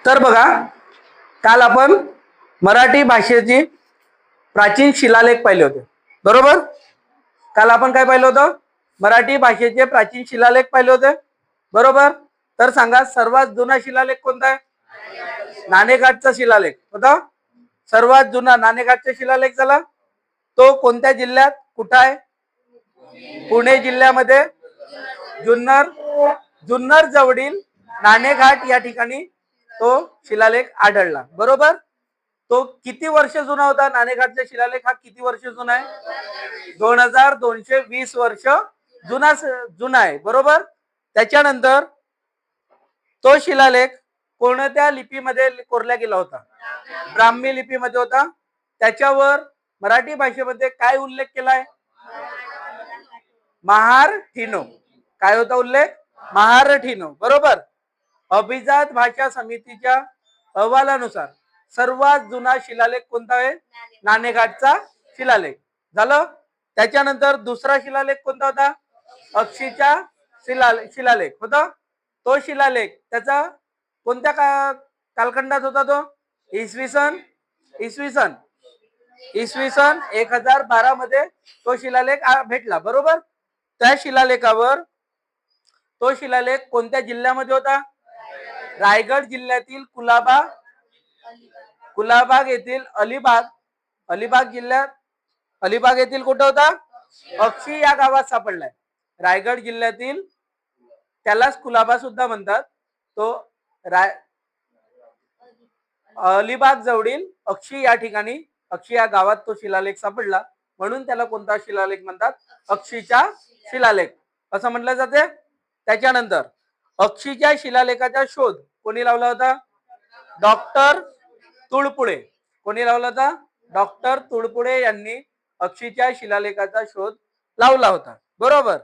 तर बघा, काल आपण मराठी भाषेची प्राचीन शिलालेख पाहिले होते, बरोबर? काल आपण काय पाहिलं होतं? मराठी भाषेचे प्राचीन शिलालेख पाहिले होते, बरोबर? तर सांगा, सर्वात जुना शिलालेख कोणता आहे? नाणेघाटचा शिलालेख होता. सर्वात जुना नाणेघाटचा शिलालेख झाला तो कोणत्या जिल्ह्यात, कुठं आहे? पुणे जिल्ह्यामध्ये जुन्नर जुन्नर जवळील नाणेघाट या ठिकाणी तो शिलालेख आढळला, बरोबर? तो किती वर्ष जुना होता? नाणेघाटचा शिलालेख हा किती वर्ष जुना आहे? 2220 वर्ष जुना आहे, बरोबर? त्याच्यानंतर तो शिलालेख कोणत्या लिपीमध्ये कोरला गेला होता? ब्राह्मी लिपीमध्ये होता. त्याच्यावर मराठी भाषेमध्ये काय उल्लेख केलाय? महारठीनो. काय होता उल्लेख? महारठीनो, बरोबर? अभिजात भाषा समितीच्या अहवालानुसार सर्वात जुना शिलालेख कोणता आहे? नाणेघाटचा शिलालेख झालं. त्याच्यानंतर दुसरा शिलालेख कोणता होता? अक्षीचा शिलालेख होता. तो शिलालेख त्याचा कोणत्या कालखंडात होता? तो इसवी सन 1012 मध्ये तो शिलालेख भेटला, बरोबर? त्या शिलालेखावर तो शिलालेख कोणत्या जिल्ह्यामध्ये होता? रायगड जिल्ह्यातील कुलाबाग येथील अलिबाग जिल्ह्यात अलिबाग येथील कुठं होता? अक्षी या गावात सापडलाय. रायगड जिल्ह्यातील, त्यालाच कुलाबा सुद्धा म्हणतात, तो अलिबाग जवळील अक्षी या ठिकाणी, अक्षी या गावात तो शिलालेख सापडला, म्हणून त्याला कोणता शिलालेख म्हणतात? अक्षीचा शिलालेख असं म्हटलं जाते. त्याच्यानंतर अक्षीच्या शिलालेखाचा शोध कोणी लावला होता? डॉक्टर तुळपुळे. कोणी लावला होता? डॉक्टर तुळपुळे यांनी अक्षीच्या शिलालेखाचा शोध लावला होता, बरोबर?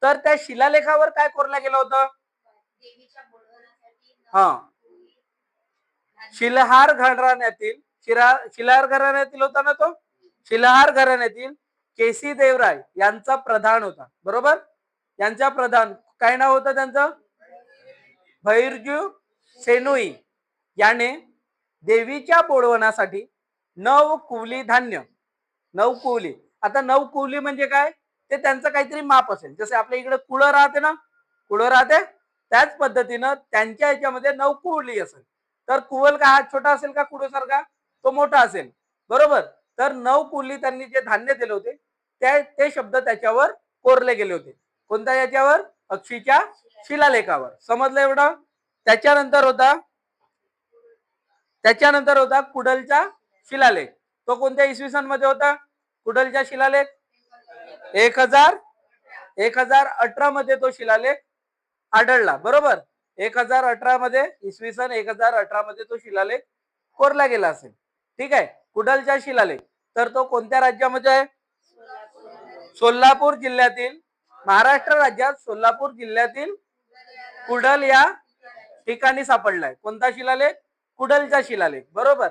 तर त्या शिलालेखावर काय कोरलं गेलं होतं? शिलाहार घराण्यातील होता ना तो. शिलाहार घराण्यातील केसी देवराय यांचा प्रधान होता, बरोबर? यांचा प्रधान काय नाव होतं त्यांचं? भैरजू सेनुई. याने देवीच्या बोडवणासाठी 9 कुवली धान्य, 9 कुवली. आता 9 कुवली म्हणजे काय? ते त्यांचं काहीतरी माप असेल. जसे आपल्या इकडे कुळं राहते ना, कुळं राहते, त्याच पद्धतीनं त्यांच्या याच्यामध्ये 9 कुवली असेल. तर कुवल का हा छोटा असेल का कुळसारखा? तो मोठा असेल, बरोबर? तर 9 कुवली त्यांनी जे धान्य दिले होते ते शब्द त्याच्यावर कोरले गेले होते. कोणत्या याच्यावर? अक्षीच्या शिलालेखावर. समजलं एवढं? त्याच्यानंतर होता कुडलचा शिलालेख. तो कोणत्या इसवी सन मध्ये होता? कुडलचा शिलालेख 1018 मध्ये तो शिलालेख आढळला, बरोबर? 1018 मध्ये, इसवी सन 1018 मध्ये तो शिलालेख कोरला गेला असेल, ठीक आहे? कुडलचा शिलालेख. तर तो कोणत्या राज्यामध्ये आहे? सोलापूर जिल्ह्यातील, महाराष्ट्र राज्यात सोलापूर जिल्ह्यातील कुडल या ठिकाणी सापडलाय. कोणता शिलालेख? कुडलचा शिलालेख, बरोबर?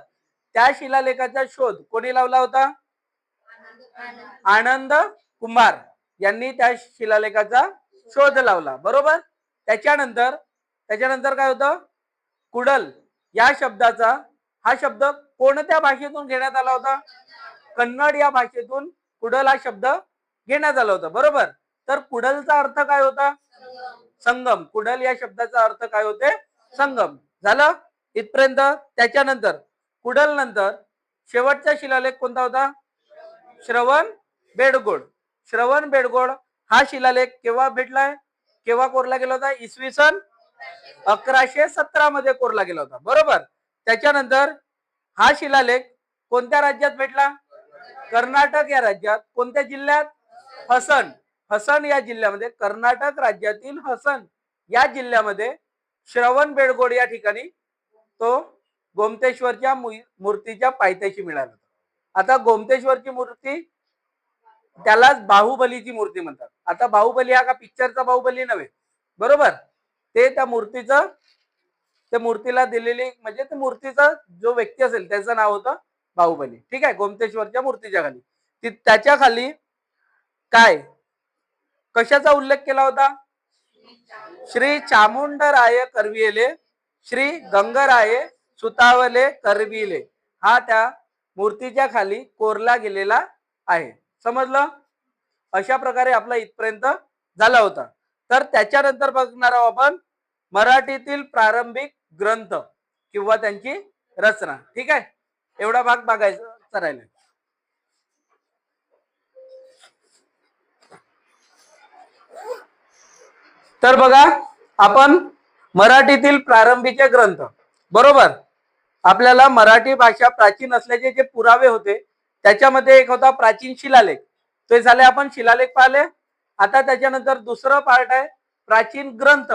त्या शिलालेखाचा शोध कोणी लावला होता? आनंद कुंभार यांनी त्या शिलालेखाचा शोध लावला, बरोबर? त्याच्यानंतर काय होतं? कुडल या शब्दाचा, हा शब्द कोणत्या भाषेतून घेण्यात आला होता? कन्नड या भाषेतून कुडल हा शब्द घेण्यात आला होता, बरोबर? तर कुडलचा अर्थ काय होता? संगम. कुडल या शब्दाचा अर्थ काय होते? संगम. झालं इथपर्यंत. त्याच्यानंतर कुडल नंतर शेवटचा शिलालेख कोणता होता? श्रवण बेडगोळ हा शिलालेख केव्हा भेटलाय? केव्हा कोरला गेला होता? इसवी सन 1117 मध्ये कोरला गेला होता, बरोबर? त्याच्यानंतर हा शिलालेख कोणत्या राज्यात भेटला? कर्नाटक या राज्यात. कोणत्या जिल्ह्यात? हसन या जिल्ह्यामध्ये, कर्नाटक राज्यातील हसन या जिल्ह्यामध्ये श्रवण बेडगोळ या ठिकाणी तो गोमतेश्वरच्या मूर्तीच्या पायथ्याशी मिळाला. आता गोमतेश्वरची मूर्ती, त्यालाच बाहुबलीची मूर्ती म्हणतात. आता बाहुबली हा का पिक्चरचा बाहुबली नव्हे, बरोबर? ते त्या मूर्तीला दिलेली, म्हणजे त्या मूर्तीचा जो व्यक्ती असेल त्याचं नाव होतं बाहुबली, ठीक आहे? गोमतेश्वरच्या मूर्तीच्या खाली, त्याच्या खाली काय, कशाचा उल्लेख केला होता? श्री चामुंडराय करविले श्री गंगराये सुतावले करविले हा त्या मूर्तीच्या खाली कोरला गेलेला आहे. समजलं? अशा प्रकारे आपला इथपर्यंत झाला होता. तर त्याच्यानंतर बघणार आहोत आपण मराठीतील प्रारंभिक ग्रंथ किंवा त्यांची रचना. ठीक आहे, एवढा भाग बघायचा राहिला. तर बघा, आपण मराठीतील प्रारंभीचे ग्रंथ, बरोबर, आपल्याला मराठी भाषा प्राचीन असल्याचे जे पुरावे होते त्याच्यामध्ये एक होता प्राचीन शिलालेख. ते झाले, आपण शिलालेख पाहिले. आता त्याच्यानंतर दुसरं पार्ट आहे प्राचीन ग्रंथ.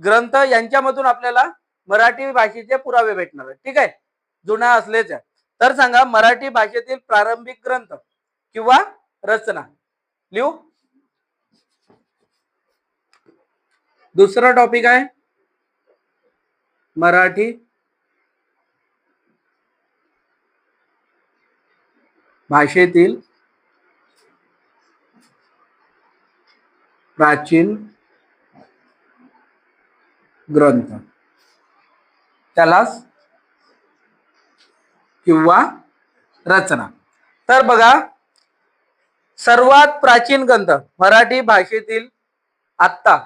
ग्रंथ यांच्यामधून आपल्याला मराठी भाषेचे पुरावे भेटणार आहेत. ठीक आहे, जुना असलेच. तर सांगा मराठी भाषेतील प्रारंभिक ग्रंथ किंवा रचना. लिहू. दुसरा टॉपिक आहे मराठी भाषेतील प्राचीन ग्रंथ, त्यालाच किंवा रचना. तर बघा, सर्वात प्राचीन ग्रंथ मराठी भाषेतील आत्ता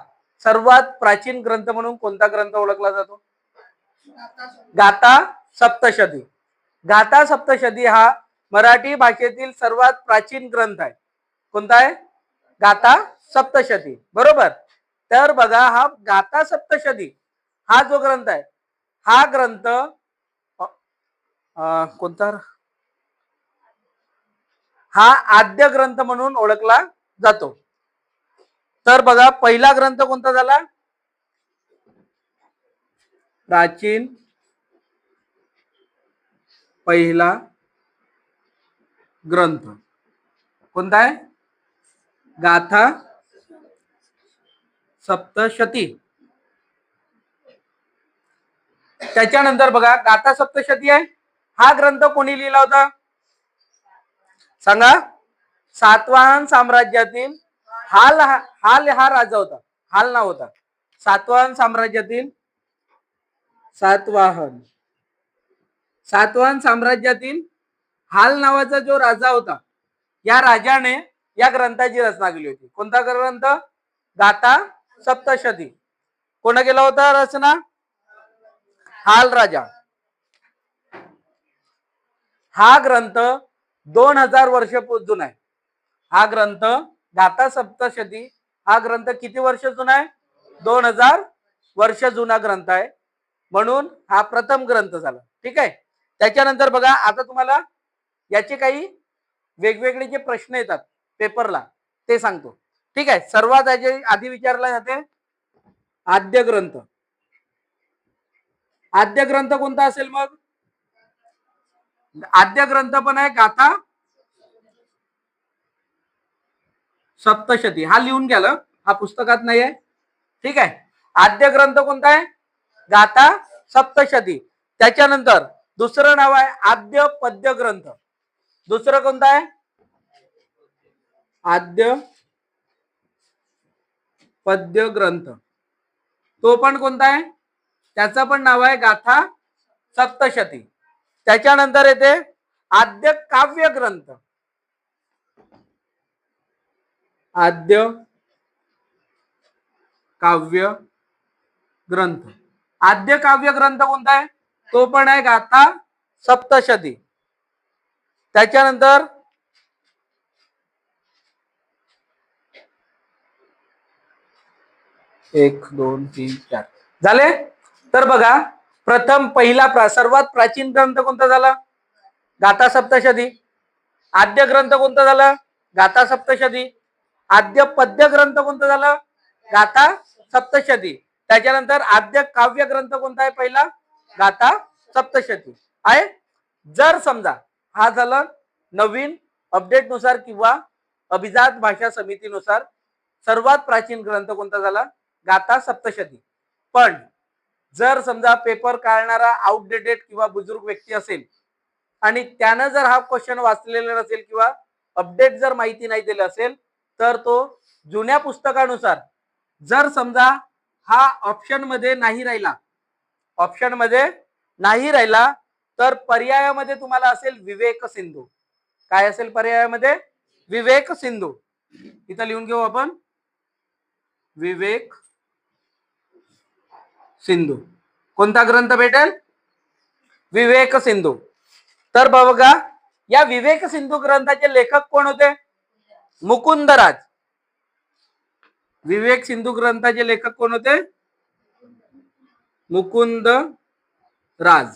सर्वात प्राचीन ग्रंथ म्हणून कोणता ग्रंथ ओळखला जातो? गाथा सप्तशती. गाथा सप्तशती हा मराठी भाषेतील सर्वात प्राचीन ग्रंथ आहे. कोणता आहे? गाथा सप्तशती, बरोबर. तर बघा, हा गाथा सप्तशती हा जो ग्रंथ आहे, हा ग्रंथ कोणता? हा आद्य ग्रंथ म्हणून ओळखला जातो. तर बघा, पहिला ग्रंथ कोणता झाला? प्राचीन पहिला ग्रंथ कोणता आहे? गाथा सप्तशती. त्याच्यानंतर बघा, गाथा सप्तशती आहे, हा ग्रंथ कोणी लिहिला होता सांगा? सातवाहन साम्राज्यातील हाल हा राजा होता. हाल नाव होता. सातवाहन साम्राज्यातील सातवाहन साम्राज्यातील हाल नावाचा जो राजा होता, या राजाने या ग्रंथाची रचना केली होती. कोणता ग्रंथ? गाथा सप्तशती. कोण केला होता रचना? हाल राजा. हा ग्रंथ 2000 वर्ष जुना आहे. हा ग्रंथ गाथा सप्तशती हा ग्रंथ किती वर्ष जुना आहे? 2000 वर्ष जुना ग्रंथ आहे, म्हणून हा प्रथम ग्रंथ झाला. ठीक आहे. त्याच्यानंतर बघा, आता तुम्हाला याचे काही वेगवेगळे जे प्रश्न येतात पेपरला ते सांगतो. ठीक आहे. सर्वात आधी विचारला जाते आद्य ग्रंथ. आद्य ग्रंथ कोणता असेल मग? आद्य ग्रंथ पण आहे गाथा सप्तशती. हा लिहून घ्या, हा पुस्तकात नाही आहे. ठीक आहे. आद्य ग्रंथ कोणता आहे? गाथा सप्तशती. त्याच्यानंतर दुसरं नाव आहे आद्य पद्य ग्रंथ. दुसरं कोणतं आहे? आद्य पद्य ग्रंथ. तो पण कोणता आहे? त्याचं पण नाव आहे गाथा सप्तशती. त्याच्यानंतर येते आद्य काव्य ग्रंथ. आद्य काव्य ग्रंथ. आद्य काव्य ग्रंथ कोणता आहे? तो पण आहे गाथा सप्तशती. त्याच्यानंतर एक दोन तीन चार झाले. तर बघा, प्रथम पहिला सर्वात प्राचीन ग्रंथ कोणता झाला? गाथा सप्तशती. आद्य ग्रंथ कोणता झाला? गाथा सप्तशती. आद्य पद्य ग्रंथ कोणता झाला? गाथा सप्तशती. त्याच्यानंतर आद्य काव्य ग्रंथ कोणता आहे? पहिला गाथा सप्तशती आहे. जर समजा हा झाला नवीन अपडेट नुसार किंवा अभिजात भाषा समितीनुसार सर्वात प्राचीन ग्रंथ कोणता झाला? गाथा सप्तशती. पण जर समजा पेपर काढणारा आउटडेटेड किंवा बुजुर्ग व्यक्ती असेल आणि त्यानं जर हा क्वेश्चन वाचलेला नसेल किंवा अपडेट जर माहिती नाही दिली असेल, तर तो जुन्या पुस्तकानुसार जर समजा हा ऑप्शन मध्ये नाही राहिला ऑप्शन मध्ये नाही राहिला तर पर्यायामध्ये तुम्हाला असेल विवेक सिंधू. काय असेल पर्यायामध्ये? विवेक सिंधू. इथं लिहून घेऊ आपण विवेक सिंधू. कोणता ग्रंथ भेटेल? विवेक सिंधू. तर बघा या विवेक सिंधू ग्रंथाचे लेखक कोण होते? मुकुंदराज. विवेक सिंधू ग्रंथाचे लेखक कोण होते? मुकुंदराज.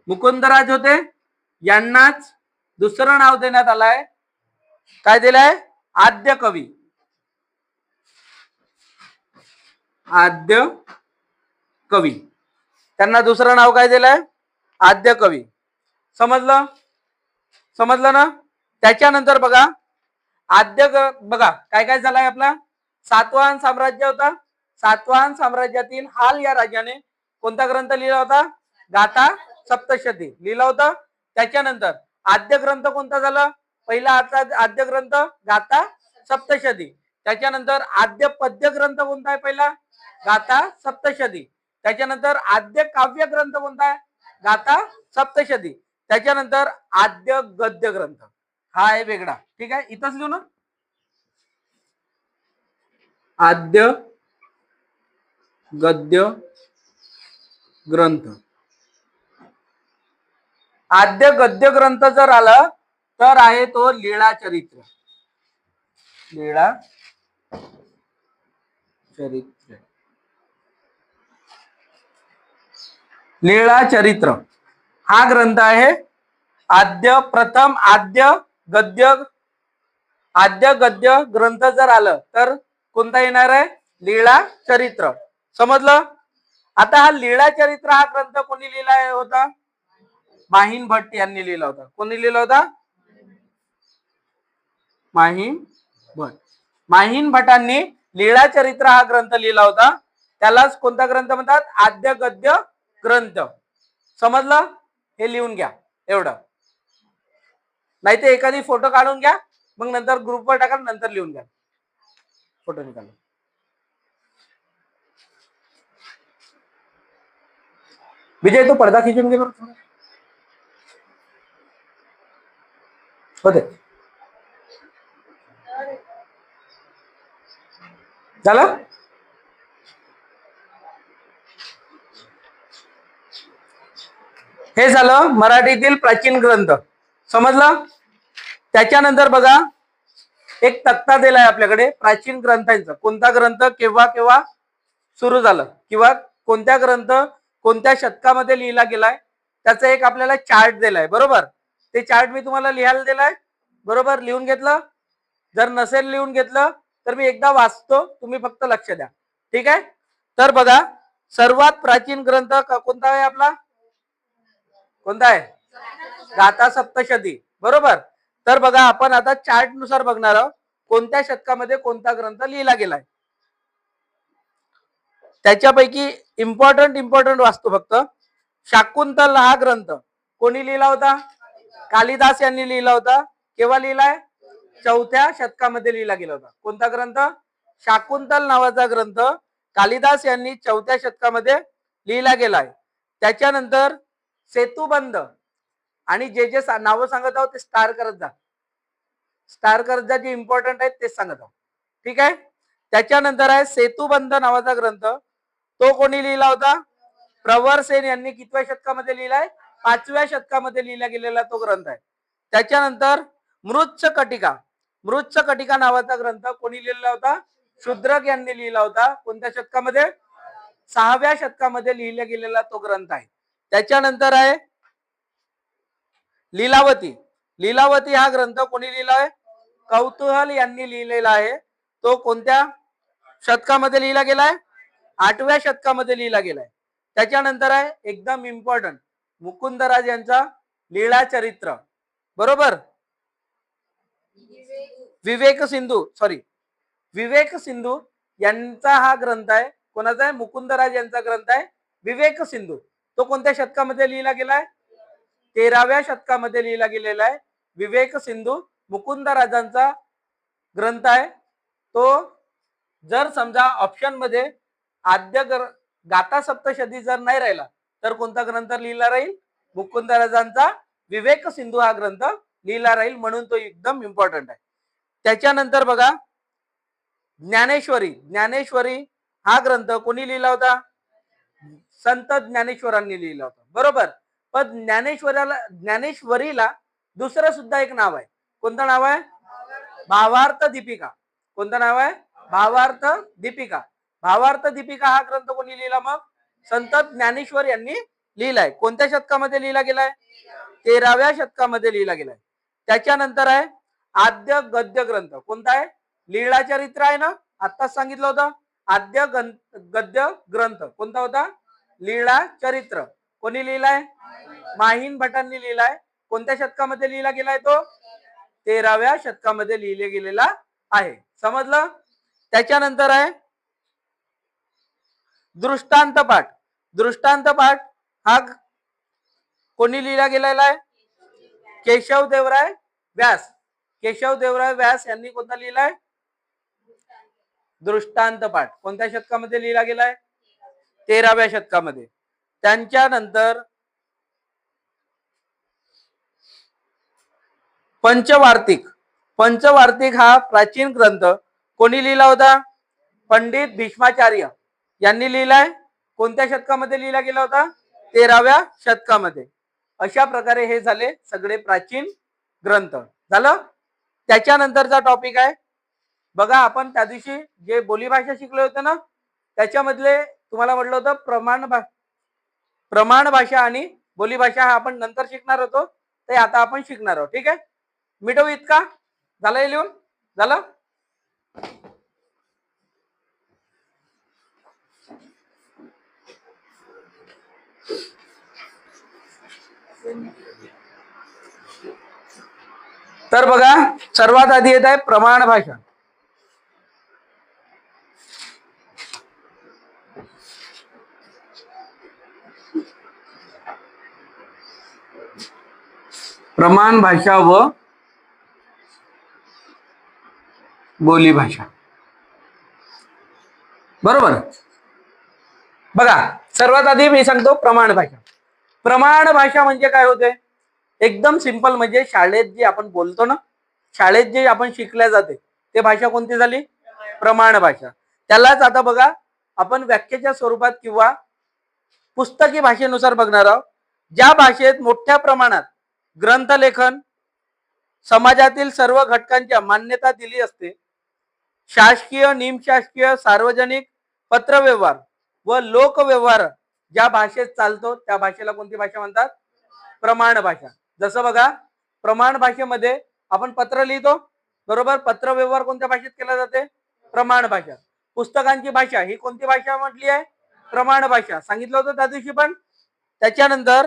मुकुंदराज होते. यांनाच दुसरं नाव देण्यात आलंय. काय दिलंय? आद्य कवी. आद्य कवी. त्यांना दुसरं नाव काय दिलंय? आद्य कवी. समजलं? समजलं ना? त्याच्यानंतर बघा बघा काय काय झालंय आपला सातवाहन साम्राज्य होता. सातवाहन साम्राज्यातील हाल या राजाने कोणता ग्रंथ लिहिला होता? गाथा सप्तशती लिहिला होता. त्याच्यानंतर आद्य ग्रंथ कोणता झाला? पहिला आद्य ग्रंथ गाथा सप्तशती. त्याच्यानंतर आद्य पद्य ग्रंथ कोणता आहे? पहिला गाथा सप्तशती. त्याच्यानंतर आद्य काव्य ग्रंथ कोणता आहे? गाथा सप्तशती. त्याच्यानंतर आद्य गद्य ग्रंथ हा आहे वेगळा. ठीक आहे, इथंच लिहू ना. आद्य गद्य ग्रंथ. आद्य गद्य ग्रंथ जर आला तर आहे तो लीळा चरित्र. लीळा चरित्र. लीळा चरित्र हा ग्रंथ आहे प्रथम आद्य गद्य ग्रंथ जर आलं तर कोणता येणार आहे? लीळा चरित्र. समजलं? आता हा लीळा चरित्र हा ग्रंथ कोणी लिहिला होता? माहीम भट्ट यांनी लिहिला होता. कोणी लिहिला होता? माहीम भट्ट. माहीम भट्टांनी लीळा चरित्र हा ग्रंथ लिहिला होता. त्यालाच कोणता ग्रंथ म्हणतात? आद्य गद्य ग्रंथ. समजलं? हे लिहून घ्या एवढं. नाही तर एखादी फोटो काढून घ्या, मग नंतर ग्रुपवर टाका, नंतर लिहून घ्या. फोटो निकाल. विजय तो पडदा खिचून घे बरं. होते झालं. हे झालं मराठीतील प्राचीन ग्रंथ. समजलं? त्याच्यानंतर बघा एक तक्ता दिलाय आपल्याकडे प्राचीन ग्रंथांचा. कोणता ग्रंथ केव्हा केव्हा सुरू झालं किंवा कोणत्या ग्रंथ कोणत्या शतकामध्ये लिहिला गेलाय त्याचा एक आपल्याला चार्ट दिलाय. बरोबर? ते चार्ट मी तुम्हाला लिहायला दिलाय. बरोबर? लिहून घेतलं? जर नसेल लिहून घेतलं तर मी एकदा वाचतो, तुम्ही फक्त लक्ष द्या. ठीक आहे? तर बघा सर्वात प्राचीन ग्रंथ कोणता आहे आपला? कोणता आहे? गाथा सप्तशती. बरोबर? तर बघा आपण आता चार्ट नुसार बघणार आहोत कोणत्या शतकामध्ये कोणता ग्रंथ लिहिला गेलाय. त्याच्यापैकी इम्पॉर्टंट वाचतो फक्त. शाकुंतल हा ग्रंथ कोणी लिहिला होता? कालिदास यांनी लिहिला होता. केव्हा लिहिलाय? 4थ्या शतकामध्ये लिहिला गेला होता. कोणता ग्रंथ? शाकुंतल नावाचा ग्रंथ कालिदास यांनी 4थ्या शतकामध्ये लिहिला गेलाय. त्याच्यानंतर सेतुबंध आणि जे जे नावं सांगत आहोत ते स्टार करत जा. स्टार करत जा, जे इम्पॉर्टंट आहेत तेच सांगत आहोत. ठीक आहे? त्याच्यानंतर आहे सेतुबंध नावाचा ग्रंथ. तो कोणी लिहिला होता? प्रवर सेन यांनी कितव्या शतकामध्ये लिहिलाय? 5व्या शतकामध्ये लिहिला गेलेला तो ग्रंथ आहे. त्याच्यानंतर मृच्छ कटिका नावाचा ग्रंथ कोणी लिहिला होता? शूद्रक यांनी लिहिला होता. कोणत्या शतकामध्ये? 6व्या शतकामध्ये लिहिला गेलेला तो ग्रंथ आहे. त्याच्यानंतर आहे लीलावती हा ग्रंथ कोणी लिहिलाय? कौतूहल यांनी लिहिलेला आहे. तो कोणत्या शतकामध्ये लिहिला गेलाय? 8व्या शतकामध्ये लिहिला गेलाय. त्याच्यानंतर आहे एकदम इम्पॉर्टंट मुकुंदराज यांचा लीळा चरित्र. बरोबर? विवेक सिंधू यांचा हा ग्रंथ आहे. कोणाचा आहे? मुकुंदराज यांचा ग्रंथ आहे विवेक सिंधू. तो कोणत्या शतकामध्ये लिहिला गेलाय? 13व्या शतकामध्ये लिहिला गेलेला आहे. विवेक सिंधू मुकुंदराजांचा ग्रंथ आहे. तो जर समजा ऑप्शन मध्ये गाथा सप्तशती जर नाही राहिला तर कोणता ग्रंथ लिहिला राहील? मुकुंदराजांचा विवेक सिंधू हा ग्रंथ लिहिला राहील, म्हणून तो एकदम इम्पॉर्टंट आहे. त्याच्यानंतर बघा ज्ञानेश्वरी. ज्ञानेश्वरी हा ग्रंथ कोणी लिहिला होता? संत ज्ञानेश्वरांनी लिहिला होता, बरोबर. पण ज्ञानेश्वरीला दुसरं सुद्धा एक नाव आहे. कोणतं नाव आहे? भावार्थ दीपिका. कोणतं नाव आहे? भावार्थ दीपिका. भावार्थ दीपिका हा ग्रंथ कोणी लिहिला? मग संत ज्ञानेश्वर यांनी लिहिलाय. कोणत्या शतकामध्ये लिहिला गेलाय? 13व्या शतकामध्ये लिहिला गेलाय. त्याच्यानंतर आहे आद्य गद्य ग्रंथ. कोणता आहे? लीळा चरित्र आहे ना, आत्ताच सांगितलं होतं. आद्य गद्य ग्रंथ कोणता होता? लीळा चरित्र. कोणी लिहिलाय? माहीन भटांनी लिहिलाय. कोणत्या शतकामध्ये लिहिला गेलाय तो? 13व्या शतकामध्ये लिहिले गेलेला आहे. समजलं? त्याच्यानंतर आहे दृष्टांत पाठ. दृष्टांत पाठ हा कोणी लिहिला गेलेला आहे? केशवदेवराय व्यास. केशवदेवराय व्यास यांनी कोणता लिहिलाय? दृष्टांत पाठ. कोणत्या शतकामध्ये लिहिला गेलाय? 13व्या शतकामध्ये. त्यांच्यानंतर पंचवार्तिक. पंचवार्तिक हा प्राचीन ग्रंथ कोणी लिहिला होता? पंडित भीष्माचार्य यांनी लिहिलाय. कोणत्या शतकामध्ये लिहिला गेला होता? 13व्या शतकामध्ये. अशा प्रकारे हे झाले सगळे प्राचीन ग्रंथ. झालं? त्याच्यानंतरचा टॉपिक आहे बघा, आपण त्या दिवशी जे बोलीभाषा शिकले होते ना, त्याच्यामधले तुम्हाला म्हटलं होतं प्रमाण भाषा आणि बोलीभाषा हा आपण नंतर शिकणार होतो, ते आता आपण शिकणार आहोत. ठीक आहे, मिटवू इतका? झालं लिहून? झालं? तर बघा, सर्वात आधी येत आहे प्रमाण भाषा. प्रमाण भाषा व बोली भाषा. बरोबर. बघा, सर्वात आधी मी सांगतो प्रमाण भाषा. प्रमाण भाषा म्हणजे काय होते? एकदम सिंपल, म्हणजे शाळेत जे आपण बोलतो ना, शाळेत जे आपण शिकल्या जाते ते भाषा कोणती झाली? प्रमाण भाषा. त्यालाच आता बघा आपण व्याख्येच्या स्वरूपात किंवा पुस्तकी भाषेनुसार बघणार आहोत. ज्या भाषेत मोठ्या प्रमाणात ग्रंथलेखन, समाजातील सर्व घटकांच्या मान्यता दिली असते, शासकीय, निमशासकीय, सार्वजनिक पत्रव्यवहार व लोकव्यवहार ज्या भाषेत चालतो त्या भाषेला कोणती भाषा म्हणतात? प्रमाण भाषा. जसं बघा, प्रमाण भाषेमध्ये आपण पत्र लिहितो, बरोबर. पत्रव्यवहार कोणत्या भाषेत केला जाते? प्रमाण भाषा. पुस्तकांची भाषा ही कोणती भाषा म्हटली आहे? प्रमाण भाषा. सांगितलं होतं त्या दिवशी पण. त्याच्यानंतर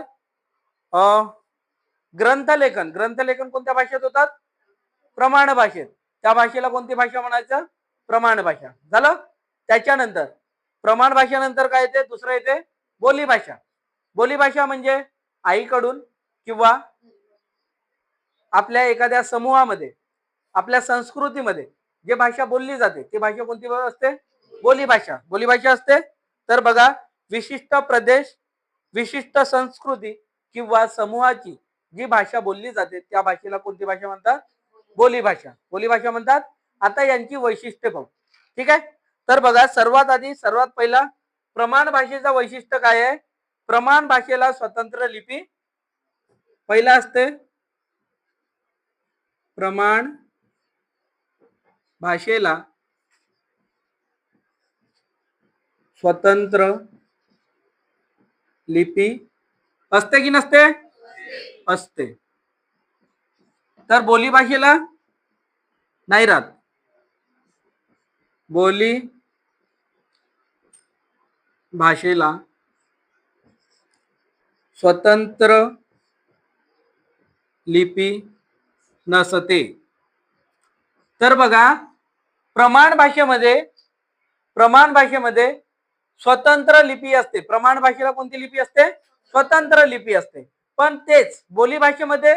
ग्रंथलेखन. ग्रंथलेखन कोणत्या भाषेत होतात? प्रमाण भाषेत. त्या भाषेला कोणती भाषा म्हणायचं? प्रमाण भाषा. झालं? त्याच्यानंतर प्रमाण भाषेनंतर काय येते? दुसरं येते बोली भाषा. बोली भाषा म्हणजे आईकडून किंवा आपल्या एखाद्या समूहामध्ये, आपल्या संस्कृतीमध्ये जे भाषा बोलली जाते ती भाषा कोणती असते? बोली भाषा. बोली भाषा असते. तर बघा, विशिष्ट प्रदेश, विशिष्ट संस्कृती किंवा समूहाची जी भाषा बोलली जाते त्या भाषेला कोणती भाषा म्हणतात? बोली भाषा. बोली भाषा म्हणतात. आता यांची वैशिष्ट्ये पाहू. ठीक आहे, तर बघा, सर्वात आधी सर्वात पहिला प्रमाण भाषेचा वैशिष्ट्य काय आहे? प्रमाण भाषेला स्वतंत्र लिपी पहिला असते. प्रमाण भाषेला स्वतंत्र लिपी असते की नसते? असते. तर बोली भाषेला नाही राहत. बोली भाषेला स्वतंत्र लिपी नसते. तर बघा, प्रमाण भाषेमध्ये स्वतंत्र लिपी असते. प्रमाण भाषेला कोणती लिपी असते? स्वतंत्र लिपी असते. पण तेच बोली भाषेमध्ये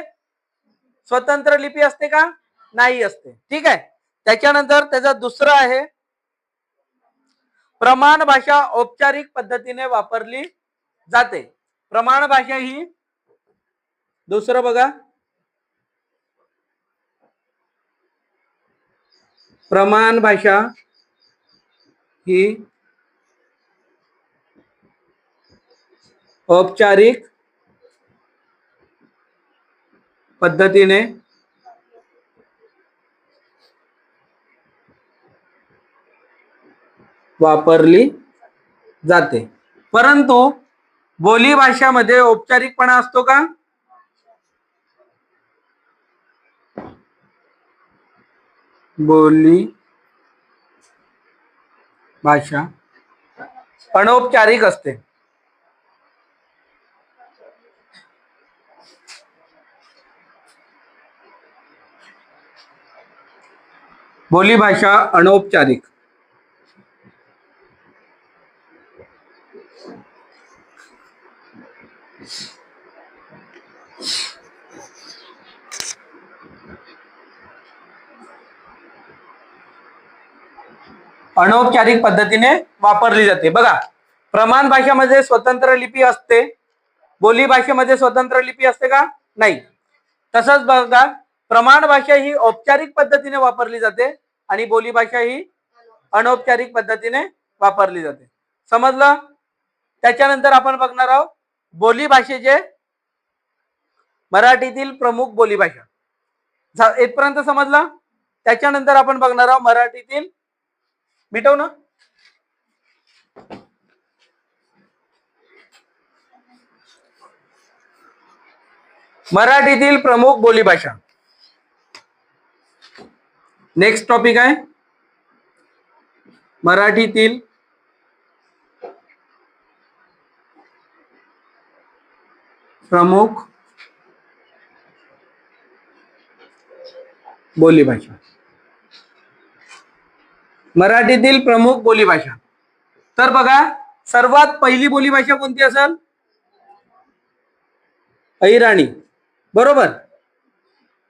स्वतंत्र लिपी असते का? नाही असते. ठीक आहे. त्याच्यानंतर त्याचा दुसरा आहे प्रमाण भाषा औपचारिक पद्धतीने वापरली जाते. प्रमाण भाषा ही दुसरं बघा, प्रमाण भाषा ही औपचारिक पद्धतीने वापरली जाते. परंतु बोली भाषामध्ये औपचारिकपणा असतो का? बोली भाषा अनौपचारिक असते. बोली भाषा अनौपचारिक. अनौपचारिक पद्धतीने वापरली जाते. बघा, प्रमाण भाषेमध्ये स्वतंत्र लिपी असते, बोली भाषेमध्ये स्वतंत्र लिपी असते का? नाही. तसंच बघा, प्रमाण भाषा ही औपचारिक पद्धतीने वापरली जाते आणि बोली भाषा ही अनौपचारिक पद्धतीने वापरली जाते. समजलं? त्याच्यानंतर आपण बघणार आहोत बोली भाषेचे मराठीतील प्रमुख बोली भाषा. इथपर्यंत समजलं? त्याच्यानंतर आपण बघणार आहोत मराठीतील, मिटव ना, मराठीतील प्रमुख बोली भाषा. नेक्स्ट टॉपिक आहे मराठीतील प्रमुख बोली भाषा. मराठीतील प्रमुख बोली भाषा. तर बघा, सर्वात पहिली बोली भाषा कोणती असेल? अहिराणी. बरोबर.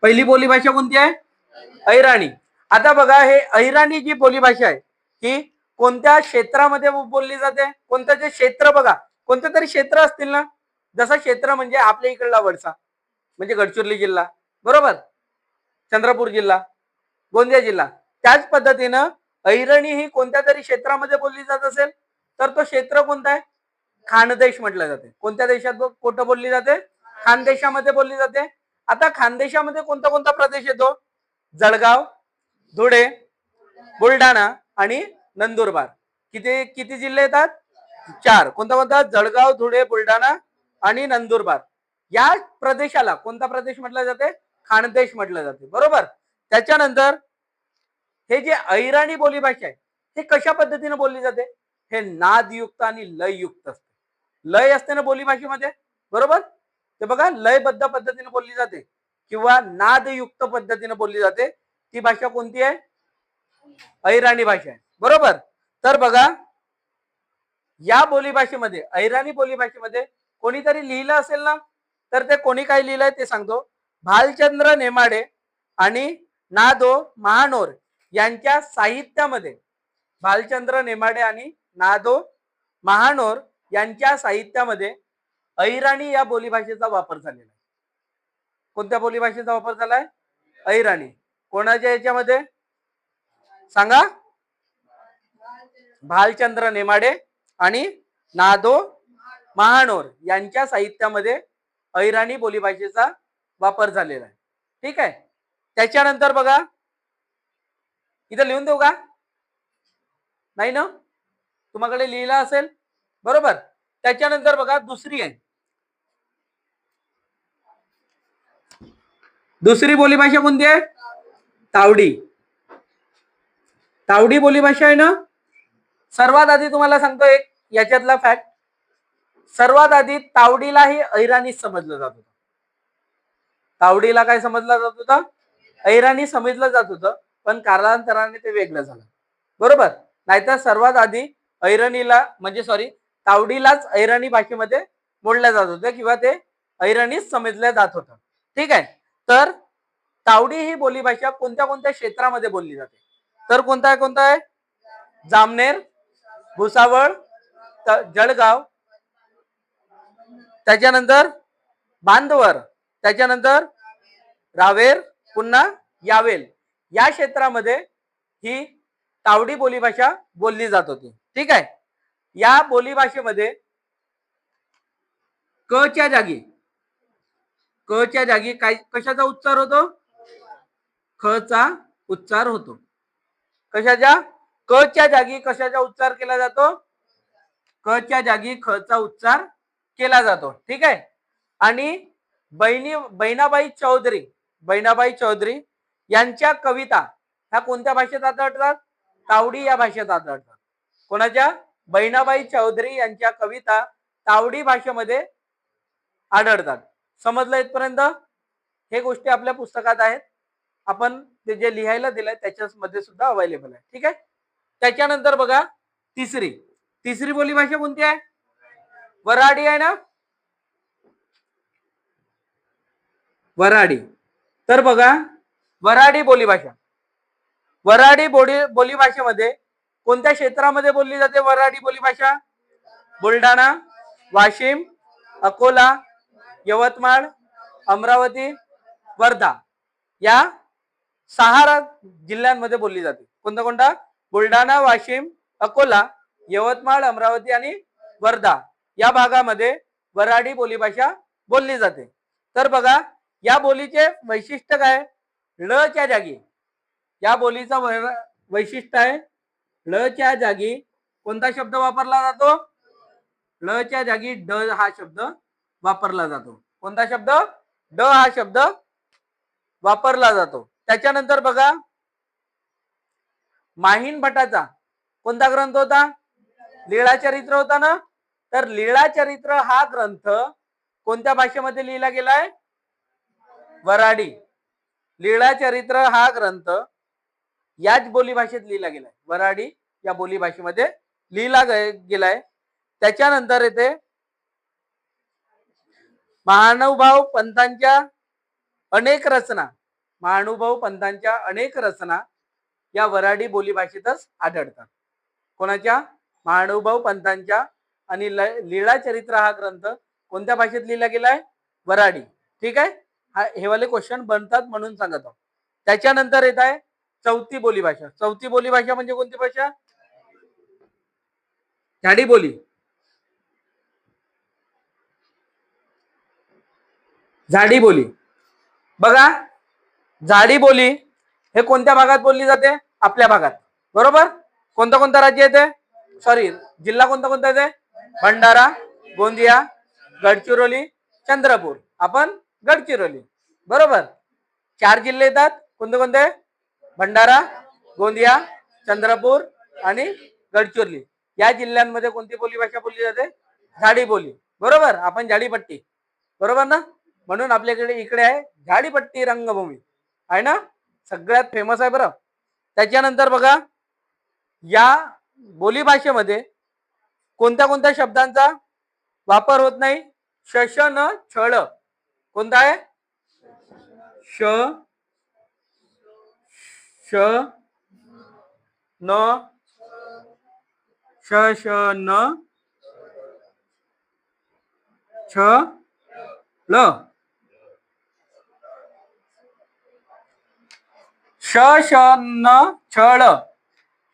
पहिली बोली भाषा कोणती आहे? अहिराणी. आता बघा, हे अहिराणी जी बोली भाषा आहे ही कोणत्या क्षेत्रामध्ये बोलली जाते? कोणतं जे क्षेत्र, बघा कोणतं तरी क्षेत्र असतील ना, जसं क्षेत्र म्हणजे आपल्या इकडला वडसा म्हणजे गडचिरोली जिल्हा, बरोबर, चंद्रपूर जिल्हा, गोंदिया जिल्हा, त्याच पद्धतीनं अहिराणी ही कोणत्या तरी क्षेत्रामध्ये बोलली जात असेल तर तो क्षेत्र कोणता आहे? खानदेश म्हटलं जाते. कोणत्या देशात कुठं बोलली जाते? खानदेशामध्ये बोलली जाते. आता खानदेशामध्ये कोणता कोणता प्रदेश येतो? जळगाव, धुळे, बुलढाणा आणि नंदुरबार. किती किती जिल्हे येतात? 4. कोणता कोणता? जळगाव, धुळे, बुलढाणा आणि नंदुरबार. या प्रदेशाला कोणता प्रदेश म्हटलं जाते? खानदेश म्हटलं जाते. बरोबर. त्याच्यानंतर हे जे अहिराणी बोली भाषा आहे हे कशा पद्धतीने बोलली जाते? हे नादयुक्त आणि लययुक्त असते. लय असते ना बोली भाषेमध्ये, बरोबर. ते बघा, लयबद्ध पद्धतीने बोलली जाते किंवा नादयुक्त पद्धतीने बोलली जाते. ती भाषा कोणती आहे? अहिराणी भाषा आहे. बरोबर. तर बघा, या बोली भाषेमध्ये, अहिराणी बोली भाषेमध्ये कोणीतरी लिहिलं असेल ना, तर ते कोणी काय लिहिलंय ते सांगतो. भालचंद्र नेमाडे आणि नादो महानोर यांच्या साहित्यामध्ये, भालचंद्र नेमाडे आणि नादो महानोर यांच्या साहित्यामध्ये अहिराणी या बोली भाषेचा वापर झालेला आहे. कोणत्या बोली भाषेचा वापर झालाय? अहिराणी. कोणाच्या याच्यामध्ये सांगा? भालचंद्र नेमाडे आणि नादो महानोर यांच्या साहित्यामध्ये अहिराणी बोली भाषेचा वापर झालेला आहे. ठीक आहे. त्याच्यानंतर बघा, इथं लिहून देऊ का? नाही ना, तुम्हाकडे लिहिला असेल, बरोबर. त्याच्यानंतर बघा, दुसरी आहे, दुसरी बोली भाषा कोणती आहे? तावडी. तावडी बोली भाषा आहे ना. सर्वात आधी तुम्हाला सांगतो एक याच्यातला फॅक्ट. सर्वात आधी तावडीलाही अहिराणी समजलं जात होतं. तावडीला काय समजलं जात होतं? अहिराणी समजलं जात होतं, पण कालांतराने ते वेगळं झालं. बरोबर. नाहीतर सर्वात आधी अहिराणीला म्हणजे तावडीलाच अहिराणी भाषेमध्ये बोलल्या जात होतं किंवा ते अहिराणीच समजल्या जात होतं. ठीक आहे. तर तावडी ही बोली भाषा कोणत्या कोणत्या क्षेत्रामध्ये बोलली जाते? तर कोणता आहे? जामनेर, भुसावळ, जळगाव, त्याच्यानंतर बांधवर, त्याच्यानंतर रावेर, पुन्हा यावेल, या क्षेत्रामध्ये ही तावडी बोलीभाषा बोलली जात होती. ठीक आहे. या बोलीभाषेमध्ये क च्या जागी, क च्या जागी काय कशाचा उच्चार होतो? ख चा उच्चार होतो. कशाच्या? क च्या जागी कशाचा उच्चार केला जातो? क च्या जागी ख चा उच्चार केला जातो. ठीक आहे. आणि बहिणाबाई चौधरी यांच्या कविता ह्या कोणत्या भाषेत आढळतात? तावडी या भाषेत आढळतात. कोणाच्या? बहिणाबाई चौधरी यांच्या कविता तावडी भाषेमध्ये आढळतात. समजलं इथपर्यंत? हे गोष्टी आपल्या पुस्तकात आहेत. आपण ते जे लिहायला दिलंय त्याच्यामध्ये सुद्धा अवेलेबल आहे. ठीक आहे. त्याच्यानंतर बघा तिसरी बोलीभाषा कोणती आहे? वऱ्हाडी आहे ना, वऱ्हाडी. तर बघा वऱ्हाडी बोलीभाषेमध्ये कोणत्या क्षेत्रामध्ये बोलली जाते वऱ्हाडी बोलीभाषा? बुलढाणा, वाशिम, अकोला, यवतमाळ, अमरावती, वर्धा या 6 जिल्ह्यांमध्ये बोलली जाते. कोणता? बुलढाणा, वाशिम, अकोला, यवतमाळ, अमरावती आणि वर्धा या भागामध्ये वऱ्हाडी बोलीभाषा बोलली जाते. तर बघा या बोलीचे वैशिष्ट्य काय? ळ च्या जागी, या बोलीचा वैशिष्ट्य आहे ळ च्या जागी कोणता शब्द वापरला जातो? ळ च्या जागी ड हा शब्द वापरला जातो. कोणता शब्द? ड हा शब्द वापरला जातो. त्याच्यानंतर बघा माहीन भटाचा कोणता ग्रंथ होता? लीळाचरित्र होता ना. तर लीळाचरित्र हा ग्रंथ कोणत्या भाषेमध्ये लिहिला गेलाय? वऱ्हाडी. लीळाचरित्र हा ग्रंथ याच बोलीभाषेत लिहिला गेलाय. वऱ्हाडी या बोलीभाषेमध्ये लिहिला गेलाय. त्याच्यानंतर येते महानुभाव पंथांच्या अनेक रचना या वऱ्हाडी बोलीभाषेतच आढळतात. कोणाच्या? महानुभाव पंथांच्या. आणि लीळाचरित्र हा ग्रंथ कोणत्या भाषेत लिहिला गेलाय? वऱ्हाडी. ठीक आहे. हे वाले क्वेश्चन बनतात म्हणून सांगत आहोत. त्याच्यानंतर येत आहे चौथी बोलीभाषा म्हणजे कोणती भाषा? झाडी बोली. झाडी बोली. बघा झाडी बोली हे कोणत्या भागात बोलली जाते? आपल्या भागात. बरोबर. कोणतं राज्य येते? जिल्हा कोणता येते? भंडारा, गोंदिया, गडचिरोली, चंद्रपूर. आपण गडचिरोली. बरोबर. 4 जिल्हे येतात. कोणते? भंडारा, गोंदिया, चंद्रपूर आणि गडचिरोली. या जिल्ह्यांमध्ये कोणती बोलीभाषा बोलली जाते? झाडी बोली. बरोबर. आपण झाडीपट्टी. बरोबर ना. म्हणून आपल्याकडे इकडे आहे झाडीपट्टी रंगभूमी आहे ना, सगळ्यात फेमस आहे. बरं. त्याच्यानंतर बघा या बोलीभाषेमध्ये कोणत्या शब्दांचा वापर होत नाही? श न छळ. कोणता आहे? श न छळ. श न छळ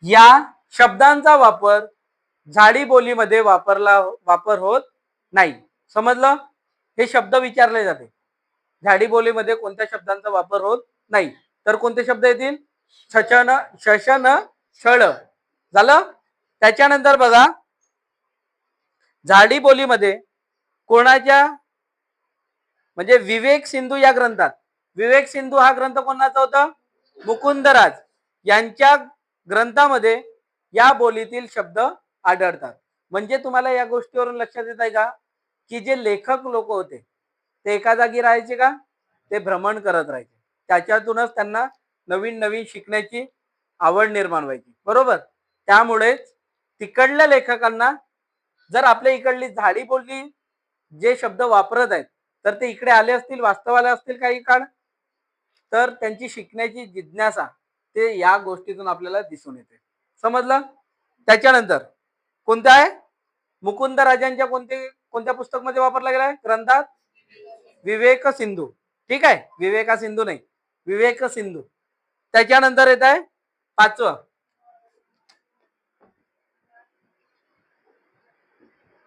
या शब्दांचा वापर झाडी बोलीमध्ये वापर होत नाही. समजलं? हे शब्द विचारले जाते. झाडी बोलीमध्ये कोणत्या शब्दांचा वापर होत नाही. तर कोणते शब्द येतील? शशन, छळ. झालं. त्याच्यानंतर बघा झाडी बोलीमध्ये कोणाच्या म्हणजे विवेक सिंधू या ग्रंथात, विवेक सिंधू हा ग्रंथ कोणाचा होता? मुकुंदराज यांच्या ग्रंथामध्ये या बोलीतील शब्द आढळतात. म्हणजे तुम्हाला या गोष्टीवरून लक्षात येत आहे का की जे लेखक लोक होते ते एका जागी राहायचे का? ते भ्रमण करत राहायचे. त्याच्यातूनच त्यांना नवीन शिकण्याची आवड निर्माण व्हायची. बरोबर. त्यामुळेच तिकडल्या लेखकांना जर आपल्या इकडली झाडी बोलली जे शब्द वापरत आहेत तर ते इकडे आले असतील, वास्तवाला असतील काही काळ, तर त्यांची शिकण्याची जिज्ञासा ते या गोष्टीतून आपल्याला दिसून येते. समजलं? त्याच्यानंतर कोणतं आहे? मुकुंद राजांच्या कोणते कोणत्या पुस्तक मध्ये वापरला गेलाय ग्रंथात? विवेक सिंधू. ठीक आहे, विवेका सिंधू नाही, विवेक सिंधू. त्याच्यानंतर येत आहे 5वं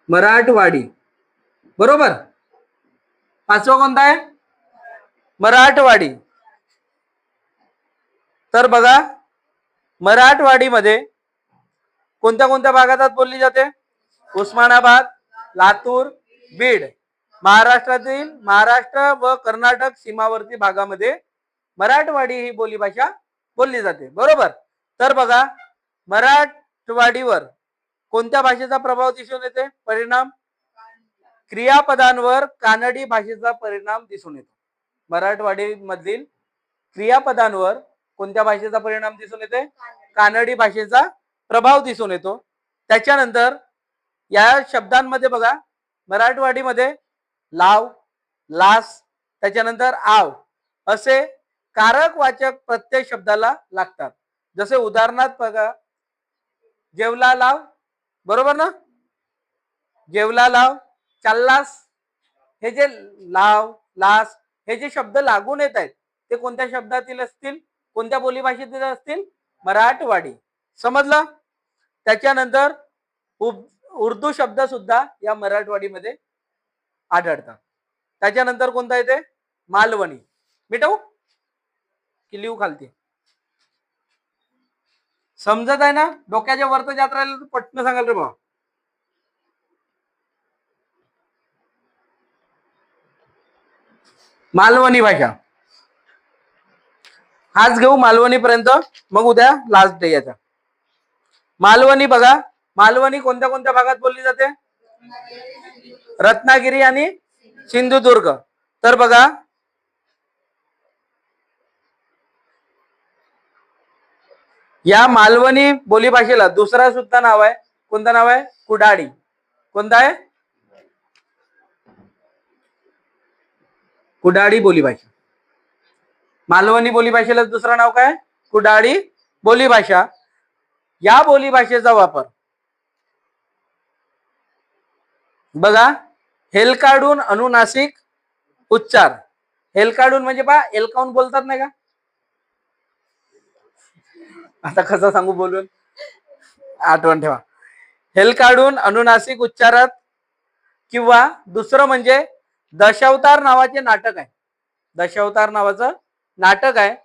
मराठवाडी. बरोबर, 5वं कोणतं आहे? मराठवाडी. तर बघा मराठवाडीमध्ये कोणत्या कोणत्या भागात बोलली जाते? उस्मानाबाद, लातूर, बीड. महाराष्ट्रातील महाराष्ट्र व कर्नाटक सीमावर्ती भागामध्ये मराठवाडी ही बोलीभाषा बोलली जाते. बरोबर. तर बघा मराठवाडीवर कोणत्या भाषेचा प्रभाव दिसून येते? परिणाम क्रियापदांवर कानडी भाषेचा परिणाम दिसून येतो. मराठवाडी मधील क्रियापदांवर कोणत्या भाषेचा परिणाम दिसून येते? कानडी भाषेचा प्रभाव दिसून येतो. त्याच्यानंतर या शब्दांमध्ये बघा मराठवाडीमध्ये लाव, लास, त्याच्यानंतर आव असे कारकवाचक प्रत्यय शब्दाला लागतात. जसे उदाहरणार्थ बघा जेवला लाव. बरोबर ना? जेवला लाव, चाललास. हे जे लाव, लास हे जे शब्द लागून येत आहेत ते कोणत्या शब्दातील असतील? कोणत्या बोलीभाषेतील असतील? मराठवाडी. समजलं? त्याच्यानंतर उर्दू शब्द सुद्धा या मराठवाडीमध्ये आढळतात. त्याच्यानंतर कोणता येते? मालवणी. मिटवू की लिहू खालती? समजत आहे ना? डोक्याच्या वरत जात राहिलं तर पटकन सांगाल रे बाबा. मालवणी भाषा आज घेऊ मालवणी पर्यंत, मग उद्या लास्ट डे याचा. मालवणी बघा, मालवणी कोणत्या कोणत्या भागात बोलली जाते? रत्नागिरी आणि सिंधुदुर्ग. तर बघा या मालवणी बोलीभाषेला दुसरा सुद्धा नाव आहे. कोणतं नाव आहे? कुडाडी. कोणता आहे? कुडाडी बोलीभाषा. मालवणी बोलीभाषेला दुसरं नाव काय? कुडाडी बोलीभाषा. या बोलीभाषेचा वापर बघा हेलकाडून अनुनासिक उच्चार. हेलकाडून म्हणजे पहा एलकावून बोलतात नाही का? आता कसं सांगू बोलून, आठवण ठेवा. हेलकाडून अनुनासिक उच्चारात किंवा दुसरं म्हणजे दशावतार नावाचे नाटक आहे. दशावतार नावाचं नाटक आहे.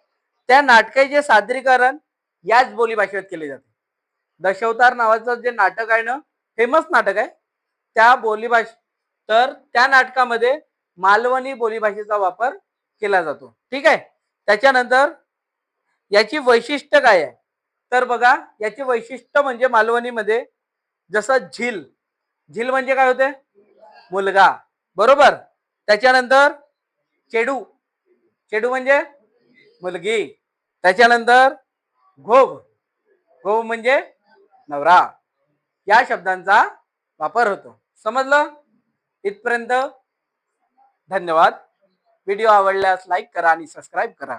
त्या नाटकाचे सादरीकरण याच बोलीभाषेत केले जाते. दशावतार नावाचं जे नाटक आहे ना, फेमस नाटक आहे, त्या बोलीभाषा. तर त्या नाटकामध्ये मालवणी बोलीभाषेचा वापर केला जातो. ठीक आहे. त्याच्यानंतर याची वैशिष्ट्य काय आहे? तर बघा याची वैशिष्ट्य म्हणजे मालवणीमध्ये जसं झील, झील म्हणजे काय होते? मुलगा. बरोबर. त्याच्यानंतर चेडू, चेडू म्हणजे मुलगी. त्याच्यानंतर घोब, घोब म्हणजे नवरा. या शब्दांचा वापर होतो. समजलं? इथपर्यंत धन्यवाद. व्हिडिओ आवडल्यास लाईक करा आणि सबस्क्राईब करा.